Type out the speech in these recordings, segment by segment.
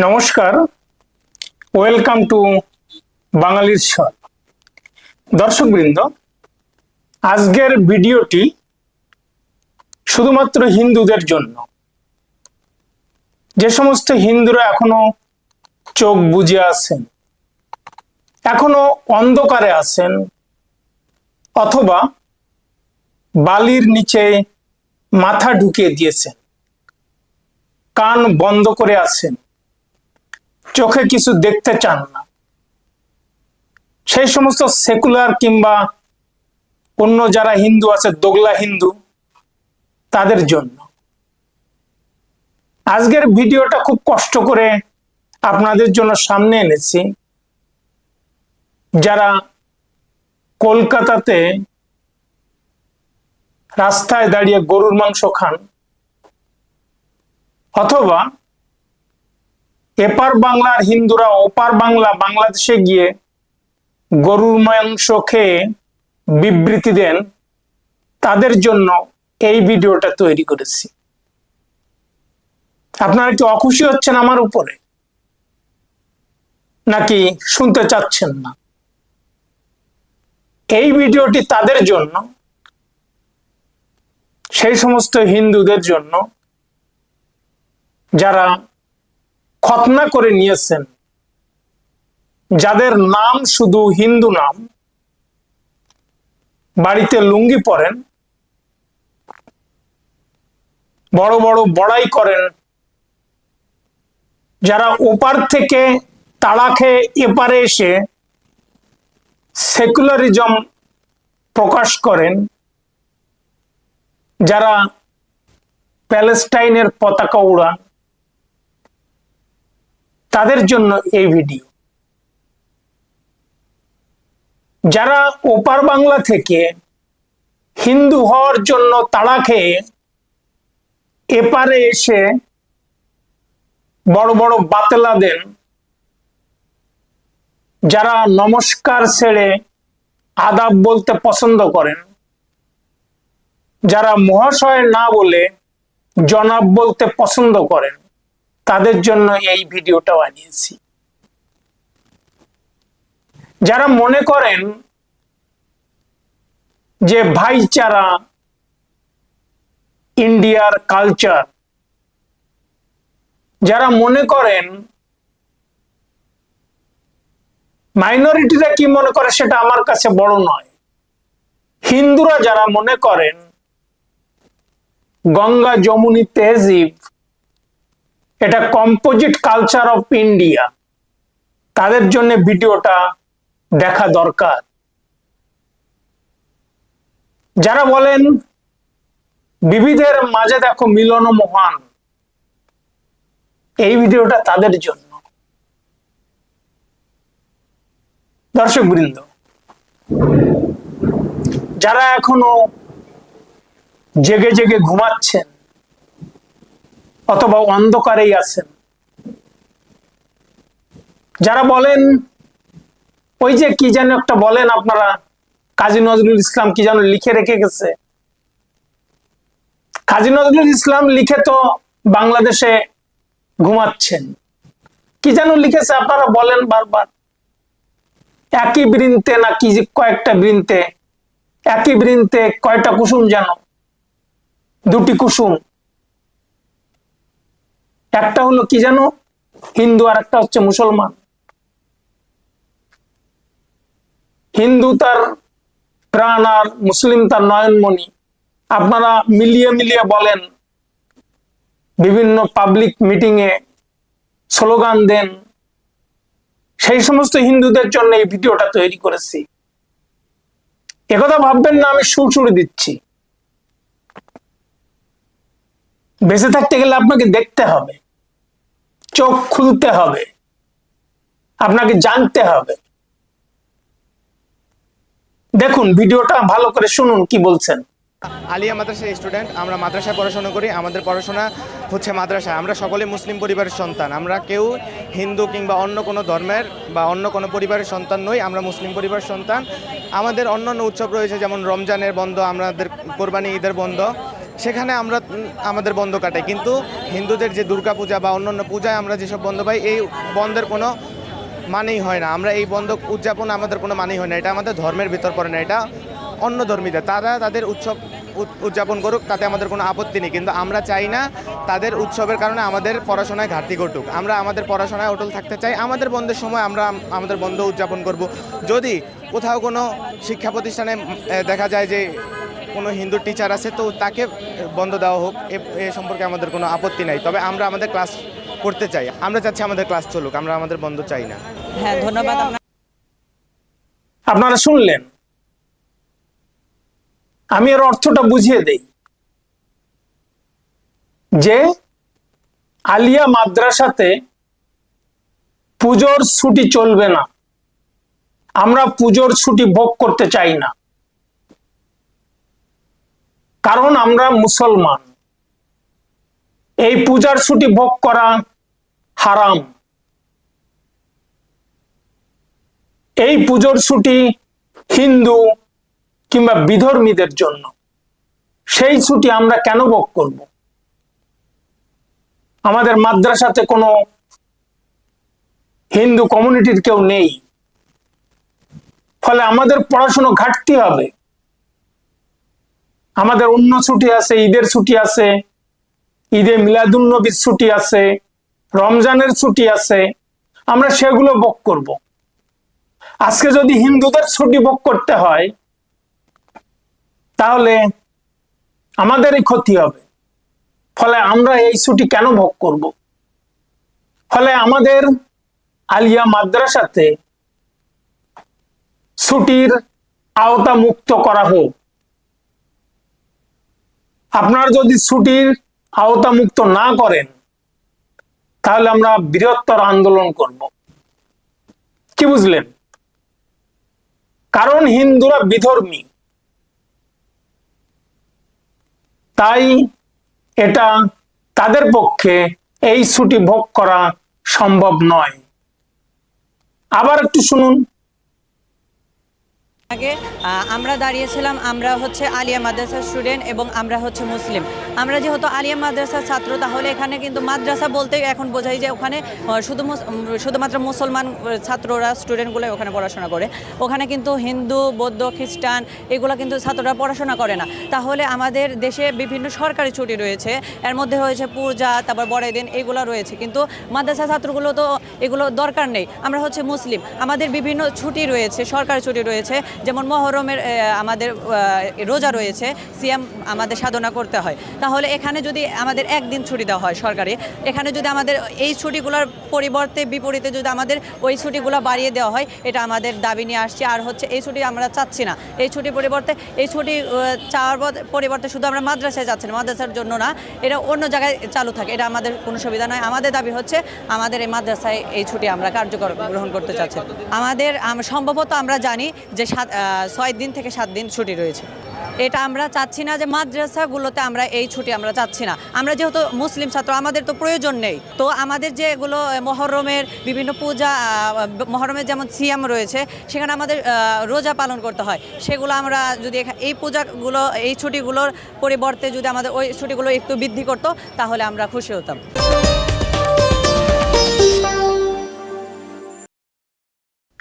নমস্কার, welcome to বাঙালির স্বর। দর্শকবৃন্দ, আজকের ভিডিওটি শুধুমাত্র হিন্দুদের জন্য। যে সমস্ত হিন্দুরা এখনো চোখ বুজে আছেন, এখনো অন্ধকারে আছেন, অথবা বালির নিচে মাথা ঢুকিয়ে দিয়েছেন, কান বন্ধ করে আছেন, চোখে কিছু দেখতে চান না, সেই সমস্ত সেকুলার কিংবা অন্য যারা হিন্দু আছে, দোগলা হিন্দু, তাদের জন্য আজকের ভিডিওটা খুব কষ্ট করে আপনাদের জন্য সামনে এনেছি। যারা কলকাতাতে রাস্তায় দাঁড়িয়ে গরুর মাংস খান, অথবা এপার বাংলার হিন্দুরা ওপার বাংলাদেশে গিয়ে গরুর মাংস খেয়ে বিবৃতি দেন, তাদের জন্য এই ভিডিওটা তৈরি করেছি। আপনারা কি অখুশি হচ্ছেন আমার উপরে, নাকি শুনতে চাচ্ছেন না? এই ভিডিওটি তাদের জন্য, সেই সমস্ত হিন্দুদের জন্য যারা খতনা করে নিয়েছেন, যাদের নাম শুধু হিন্দু নাম, বাড়িতে লুঙ্গি পরেন, বড় বড় বড়াই করেন, যারা ওপার থেকে তাড়া খেয়ে এপারে এসে সেকুলারিজম প্রকাশ করেন, যারা প্যালেস্টাইনের পতাকা উড়ান, তাদের জন্য এই ভিডিও। যারা ওপার বাংলা থেকে হিন্দু হওয়ার জন্য তাড়া খেয়ে এপারে এসে বড় বড় বাতেলা দেন, যারা নমস্কার ছেড়ে আদাব বলতে পছন্দ করেন, যারা মহাশয় না বলে জনাব বলতে পছন্দ করেন, তাদের জন্য এই ভিডিওটা বানিয়েছি। যারা মনে করেন যে ভাইচারা ইন্ডিয়ার কালচার, যারা মনে করেন মাইনরিটিরা কি মনে করে সেটা আমার কাছে বড় নয়, হিন্দুরা যারা মনে করেন গঙ্গা যমুনি তেহজিব এটা কম্পোজিট কালচার অফ ইন্ডিয়া, তাদের জন্য ভিডিওটা দেখা দরকার। যারা বলেন বিবিধের মাঝে দেখো মিলন মহান, এই ভিডিওটা তাদের জন্য। দর্শকবৃন্দ, যারা এখনো জেগে জেগে ঘুমাচ্ছেন অথবা অন্ধকারেই আছেন, যারা বলেন ওই যে কি যেন একটা বলেন আপনারা, কাজী নজরুল ইসলাম কি যেন লিখে রেখে গেছে, কাজী নজরুল ইসলাম লিখে তো বাংলাদেশে ঘুমাচ্ছেন, কি যেন লিখেছে আপনারা বলেন বারবার, একই বৃন্তে না কি কয়েকটা বৃন্তে, একই বৃন্তে কয়টা কুসুম, যেন দুটি কুসুম, একটা হলো কি যেন হিন্দু আর একটা হচ্ছে মুসলমান। হিন্দু তার প্রাণ আর মুসলিম তার নয়নমণি, আপনারা মিলিয়ে মিলিয়ে বলেন, বিভিন্ন পাবলিক মিটিং এ স্লোগান দেন। সেই সমস্ত হিন্দুদের জন্য এই ভিডিওটা তৈরি করেছি। একথা ভাববেন না আমি সুড়সুড়ি দিচ্ছি। বেঁচে থাকতে গেলে আপনাকে দেখতে হবে, চোখ খুলতে হবে, আপনাকে জানতে হবে। দেখুন ভিডিওটা ভালো করে শুনুন কি বলছেন। আলিয়া মাদ্রাসার স্টুডেন্ট, আমরা মাদ্রাসায় পড়াশোনা করি। আমাদের পড়াশোনা হচ্ছে মাদ্রাসায়। আমরা সকলে মুসলিম পরিবারের সন্তান, আমরা কেউ হিন্দু কিংবা অন্য কোনো ধর্মের বা অন্য কোনো পরিবারের সন্তান নই, আমরা মুসলিম পরিবারের সন্তান। আমাদের অন্যান্য উৎসব রয়েছে, যেমন রমজানের বন্ধ, আমাদের কোরবানি ঈদের বন্ধ। সেখানে আমরা আমাদের বন্ধ কাটাই। কিন্তু হিন্দুদের যে দুর্গাপূজা বা অন্যান্য পূজায় আমরা যেসব বন্ধ পাই, এই বন্ধের কোনো মানেই হয় না। আমরা এই বন্ধ উদযাপন আমাদের কোনো মানেই হয় না, এটা আমাদের ধর্মের ভিতর পড়ে না, এটা অন্য ধর্মীদের, তারা তাদের উৎসব উদযাপন করুক, তাতে আমাদের কোনো আপত্তি নেই। কিন্তু আমরা চাই না তাদের উৎসবের কারণে আমাদের পড়াশোনায় ঘাটতি ঘটুক। আমরা আমাদের পড়াশোনায় অটল থাকতে চাই। আমাদের বন্ধের সময় আমরা আমাদের বন্ধ উদযাপন করব। যদি কোথাও কোনো শিক্ষা প্রতিষ্ঠানে দেখা যায় যে কোনো হিন্দু টিচার আছে, তো তাকে বন্ধ দেওয়া হোক, এ সম্পর্কে আমাদের কোনো আপত্তি নাই। তবে আমরা আমাদের ক্লাস করতে চাই, আমরা চাচ্ছি আমাদের ক্লাস চলুক, আমরা আমাদের বন্ধ চাই না। হ্যাঁ, ধন্যবাদ। আপনারা শুনলেন, আমি এর অর্থটা বুঝিয়ে দেই যে আলিয়া মাদ্রাসাতে পুজোর ছুটি চলবে না, আমরা পুজোর ছুটি ভোগ করতে চাই না, কারণ আমরা মুসলমান। এই পূজার ছুটি ভোগ করা হারাম। এই পুজোর ছুটি হিন্দু কিংবা বিধর্মীদের জন্য, সেই ছুটি আমরা কেন ভোগ করব? আমাদের মাদ্রাসাতে কোনো হিন্দু কমিউনিটির কেউ নেই, ফলে আমাদের পড়াশোনা ঘাটতি হবে। আমাদের অন্য ছুটি আছে, ঈদের ছুটি আছে, ঈদে মিলাদুন্নবীর ছুটি আছে, রমজানের ছুটি আছে, আমরা সেগুলো ভোগ করব। আজকে যদি হিন্দুদের ছুটি ভোগ করতে হয়, তাহলে আমাদেরই ক্ষতি হবে। ফলে আমরা এই ছুটি কেন ভোগ করব? ফলে আমাদের আলিয়া মাদ্রাসাতে ছুটির আওতা মুক্ত করা হোক। আপনারা যদি ছুটির আওতা মুক্ত না করেন, তাহলে আমরা বৃহত্তর আন্দোলন করব। কি বুঝলেন? কারণ হিন্দুরা বিধর্মী, তাই এটা তাদের পক্ষে এই ছুটি ভোগ করা সম্ভব নয়। আবার একটু শুনুন। আগে আমরা দাঁড়িয়েছিলাম, আমরা হচ্ছে আলিয়া মাদ্রাসার স্টুডেন্ট এবং আমরা হচ্ছে মুসলিম। আমরা যেহেতু আলিয়া মাদ্রাসার ছাত্র, তাহলে এখানে কিন্তু মাদ্রাসা বলতে এখন বোঝাই যে ওখানে শুধুমাত্র মুসলমান ছাত্ররা, স্টুডেন্টগুলো ওখানে পড়াশোনা করে। ওখানে কিন্তু হিন্দু, বৌদ্ধ, খ্রিস্টান এগুলো কিন্তু ছাত্ররা পড়াশোনা করে না। তাহলে আমাদের দেশে বিভিন্ন সরকারি ছুটি রয়েছে, এর মধ্যে হয়েছে পূজা, তারপর বড়দিন, এগুলো রয়েছে। কিন্তু মাদ্রাসা ছাত্রগুলো তো এগুলো দরকার নেই। আমরা হচ্ছে মুসলিম, আমাদের বিভিন্ন ছুটি রয়েছে, সরকারি ছুটি রয়েছে, যেমন মহরমের আমাদের রোজা রয়েছে, সিয়াম আমাদের সাধনা করতে হয়। তাহলে এখানে যদি আমাদের একদিন ছুটি দেওয়া হয় সরকারি, এখানে যদি আমাদের এই ছুটিগুলোর বিপরীতে যদি আমাদের ওই ছুটিগুলো বাড়িয়ে দেওয়া হয়, এটা আমাদের দাবি নিয়ে আসছে। আর হচ্ছে এই ছুটি আমরা চাচ্ছি না। এই ছুটির পরিবর্তে, এই ছুটি চাওয়ার পরিবর্তে শুধু আমরা মাদ্রাসায় যাচ্ছি না, মাদ্রাসার জন্য না, এটা অন্য জায়গায় চালু থাকে, এটা আমাদের কোনো সুবিধা নয়। আমাদের দাবি হচ্ছে আমাদের এই মাদ্রাসায় এই ছুটি আমরা কার্যকর গ্রহণ করতে চাচ্ছি। আমাদের সম্ভবত আমরা জানি যে 6 দিন থেকে 7 দিন ছুটি রয়েছে। এটা আমরা চাচ্ছি না যে মাদ্রাসাগুলোতে আমরা এই ছুটি আমরা চাচ্ছি না। আমরা যেহেতু মুসলিম ছাত্র, আমাদের তো প্রয়োজন নেই। তো আমাদের যে এগুলো মহরমের বিভিন্ন পূজা, মহরমের যেমন সিয়াম রয়েছে, সেখানে আমাদের রোজা পালন করতে হয়। সেগুলো আমরা যদি এই পূজাগুলো, এই ছুটিগুলোর পরিবর্তে যদি আমাদের ওই ছুটিগুলো একটু বৃদ্ধি করতো, তাহলে আমরা খুশি হতাম।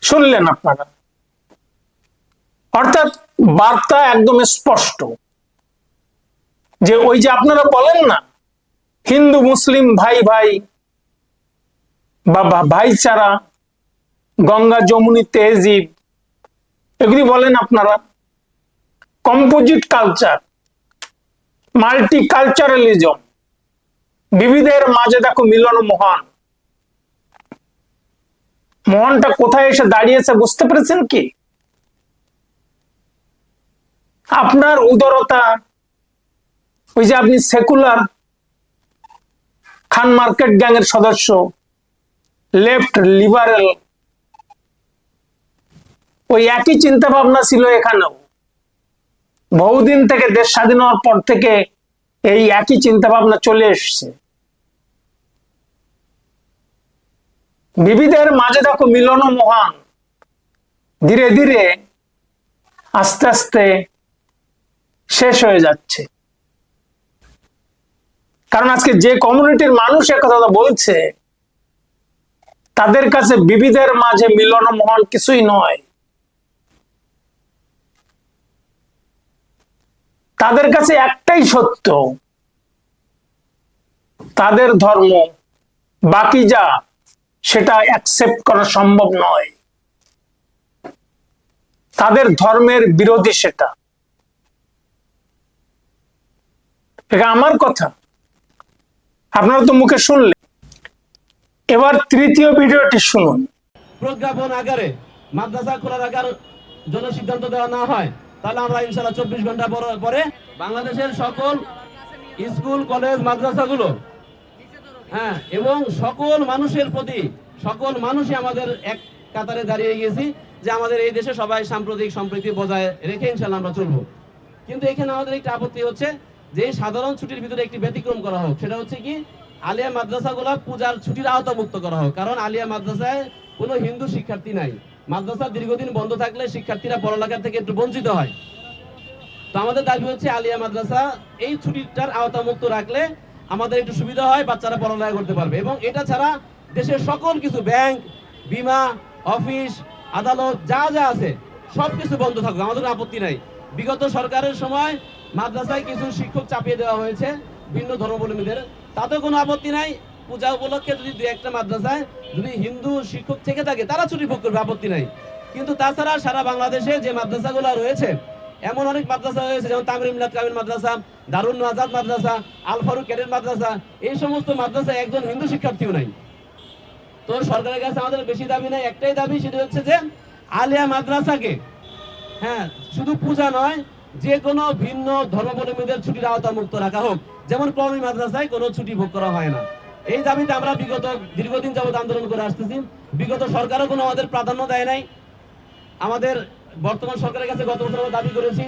শুনলেন আপনারা? অর্থাৎ বার্তা একদম স্পষ্ট যে ওই যে আপনারা বলেন না, হিন্দু মুসলিম ভাই ভাই বা ভাইচারা, গঙ্গা যমুনি তেহজিব, এগুলি বলেন আপনারা। কম্পোজিট কালচার, মাল্টি কালচারালিজম, বিবিধের মাঝে দেখো মিলন মহান। মহানটা কোথায় এসে দাঁড়িয়েছে বুঝতে পেরেছেন কি? আপনার উদারতা, ওই যে আপনি সেকুলার খান মার্কেট গ্যাং এর সদস্য, লেফট লিবারেল, ওই একই চিন্তা ভাবনা ছিল এখানেও। বহুদিন থেকে, দেশ স্বাধীন হওয়ার পর থেকে এই একই চিন্তা ভাবনা চলে এসছে। বিবিধের মাঝে দেখো মিলন মহান ধীরে ধীরে আস্তে আস্তে শেষ হয়ে যাচ্ছে। কারণ আজকে যে কমিউনিটির মানুষ একথা বলছে, তাদের কাছে বিবিধের মাঝে মিলন মহল কিছুই নয়। তাদের কাছে একটাই সত্য, তাদের ধর্ম বাকি যা সেটা অ্যাকসেপ্ট করা সম্ভব নয়। তাদের ধর্মের বিরোধী সেটা। এটা আমার কথা, আপনারা তো মুখে শুনলেন। এবার তৃতীয় ভিডিওটি শুনুন। প্রজ্ঞাপন আকারে মাদ্রাসা খোলা রাখার জন্য সিদ্ধান্ত দেওয়া না হয়, তাহলে আমরা ইনশাআল্লাহ 24 ঘন্টা পরে বাংলাদেশের সকল স্কুল কলেজ মাদ্রাসাগুলো, হ্যাঁ, এবং সকল মানুষের প্রতি সকল মানুষই আমাদের এক কাতারে দাঁড়িয়ে গেছি যে আমাদের এই দেশে সবাই সাম্প্রদায়িক সম্প্রীতি বজায় রেখে ইনশাআল্লাহ আমরা চলবো। কিন্তু এখানে আমাদের একটা আপত্তি হচ্ছে যে সাধারণ ছুটির ভিতরে একটি ব্যতিক্রম করা হোক। সেটা হচ্ছে কি, আলিয়া মাদ্রাসাগুলো পূজার ছুটির আওতামুক্ত করা হোক। কারণ আলিয়া মাদ্রাসায় কোনো হিন্দু শিক্ষার্থী নাই। মাদ্রাসা দীর্ঘদিন বন্ধ থাকলে শিক্ষার্থীরা পড়ালেখা থেকে একটু বঞ্চিত হয়। তো আমাদের দাবি হচ্ছে আলিয়া মাদ্রাসা এই ছুটিটার আওতামুক্ত রাখলে আমাদের একটু সুবিধা হয়, বাচ্চারা পড়ালেখা করতে পারবে। এবং এটা ছাড়া দেশের সকল কিছু, ব্যাংক, বিমা অফিস, আদালত, যা যা আছে সব কিছু বন্ধ থাকবে, আমাদের আপত্তি নাই। বিগত সরকারের সময় মাদ্রাসায় কিছু শিক্ষক চাপিয়ে দেওয়া হয়েছে ভিন্ন ধর্মাবলম্বীদের, তাতেও কোনো আপত্তি নাই। পূজা উপলক্ষে যদি দু একটা মাদ্রাসায় যদি হিন্দু শিক্ষক থেকে থাকে তারা ছুটি ভোগ করবে, আপত্তি নাই। কিন্তু তাছাড়া সারা বাংলাদেশে যে মাদ্রাসাগুলো রয়েছে, এমন অনেক মাদ্রাসা রয়েছে, যেমন তামির মিলাদ কামিল মাদ্রাসা, দারুন আজাদ মাদ্রাসা, আল ফারুক ক্যাডেট মাদ্রাসা, এই সমস্ত মাদ্রাসায় একজন হিন্দু শিক্ষার্থীও নাই। তো সরকারের কাছে আমাদের বেশি দাবি নাই, একটাই দাবি, সেটা হচ্ছে যে আলিয়া মাদ্রাসাকে, হ্যাঁ, শুধু পূজা নয়, যে কোনো ভিন্ন ধর্মাবলম্বীদের ছুটির আওতামুক্ত রাখা হোক। যেমন কওমি মাদ্রাসায় কোনো ছুটি ভোগ করা হয় না। এই দাবিতে আমরা বিগত দীর্ঘদিন যাবত আন্দোলন করে আসতেছি। বিগত সরকারও কোনো আমাদের প্রাধান্য দেয় নাই। আমাদের বর্তমান সরকারের কাছে গত বছর আমরা দাবি করেছি,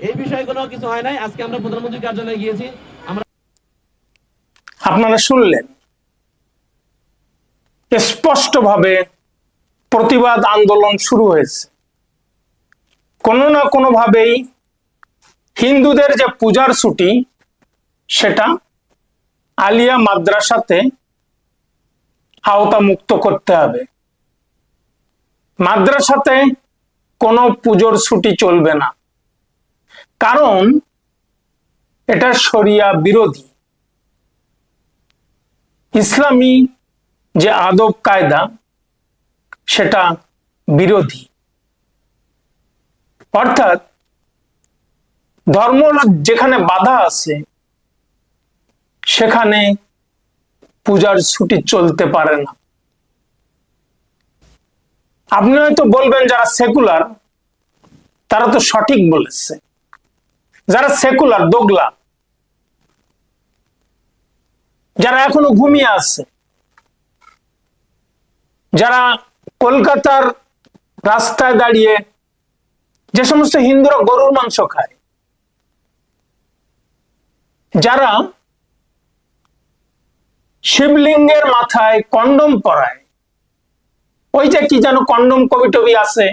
এই বিষয়ে কোনো কিছু হয় নাই। আজকে আমরা প্রধানমন্ত্রীর কার্যালয়ে গিয়েছি। আপনারা শুনলেন, স্পষ্টভাবে প্রতিবাদ আন্দোলন শুরু হয়েছে। কোনো না কোনো ভাবেই হিন্দুদের যে পূজার ছুটি, সেটা আলিয়া মাদ্রাসাতে আওতামুক্ত করতে হবে। মাদ্রাসাতে কোনো পুজোর ছুটি চলবে না, কারণ এটা শরিয়া বিরোধী। ইসলামী যে আদব কায়দা সেটা বিরোধী। অর্থাৎ ধর্ম যেখানে বাধা আছে সেখানে পূজার ছুটি চলতে পারে না। আপনি হয়তো বলবেন যারা সেকুলার তারা তো সঠিক বলেছে। যারা সেকুলার দোগলা, যারা এখনো ঘুমিয়ে আছে, যারা কলকাতার রাস্তায় দাঁড়িয়ে যে সমস্ত হিন্দুরা গরুর মাংস খায়, যারা শিবলিঙ্গের মাথায় কন্ডম পরায়, ওই যে কি যেন কন্ডম কবি টবি আছে,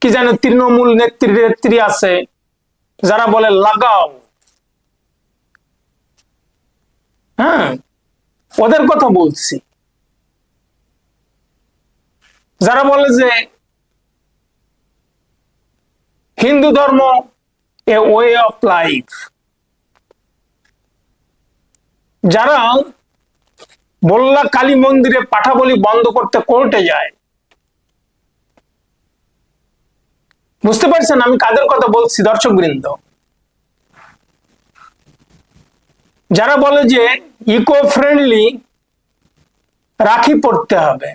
কি যেন তৃণমূল নেত্রী আছে যারা বলে লাগাও, হ্যাঁ, ওদের কথা বলছি। যারা বলে যে হিন্দু ধর্ম এ ওয়ে অফ লাইফ, যারা বল্লা কালী মন্দিরে পাঠা বলি বন্ধ করতে কোর্টে যায়, বুঝতে পারছেন আমি কাদের কথা বলছি দর্শক বৃন্দ? যারা বলে যে ইকো ফ্রেন্ডলি রাখি পড়তে হবে,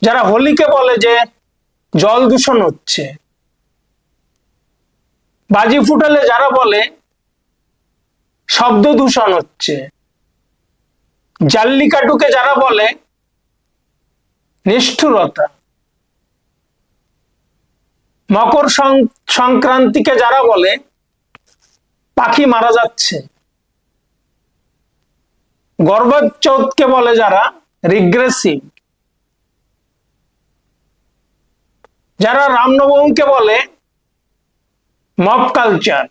যারা হোলিকে বলে যে জল দূষণ হচ্ছে, বাজি ফুটালে যারা বলে শব্দ দূষণ হচ্ছে, জাল্লিকাটুকে যারা বলে নিষ্ঠুরতা, মকর সংক্রান্তিকে যারা বলে পাখি মারা যাচ্ছে, গর্ভচৌথকে বলে যারা রিগ্রেসিভ, যারা রামনবমীকে বলে মব কালচার,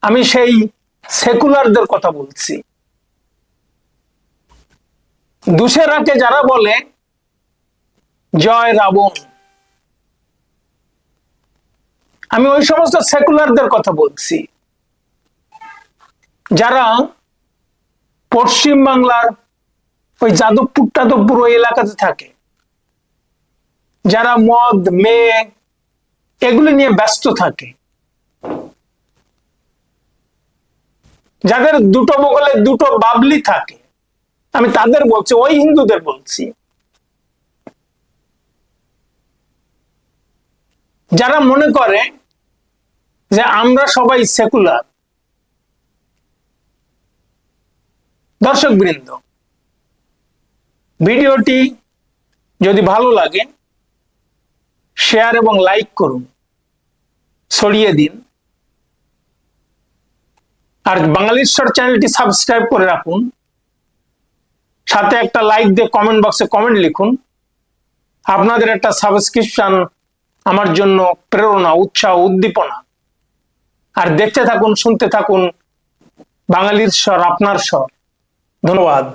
আমি সেই সেকুলারদের কথা বলছি। দুসেরাকে যারা বলে জয় রাবণ, আমি ওই সমস্ত সেকুলারদের কথা বলছি যারা পশ্চিম বাংলার ওই যাদবপুর ওই এলাকাতে থাকে, যারা মদ মেয়ে এগুলি নিয়ে ব্যস্ত থাকে, যাদের দুটো বগলে দুটো বাবলি থাকে, আমি তাদের বলছি, ওই হিন্দুদের বলছি। যারা মনে করে যে আমরা সবাই সেকুলার। দর্শক বৃন্দ, ভিডিওটি যদি ভালো লাগে শেয়ার এবং লাইক করুন, ছড়িয়ে দিন। আর বাঙালিশ্বর চ্যানেলটি সাবস্ক্রাইব করে রাখুন, সাথে একটা লাইক দিয়ে কমেন্ট বক্সে কমেন্ট লিখুন। আপনাদের একটা সাবস্ক্রিপশন আমার জন্য প্রেরণা, উৎসাহ, উদ্দীপনা। আর দেখতে থাকুন, শুনতে থাকুন বাঙালির স্বর, আপনার স্বর। ধন্যবাদ।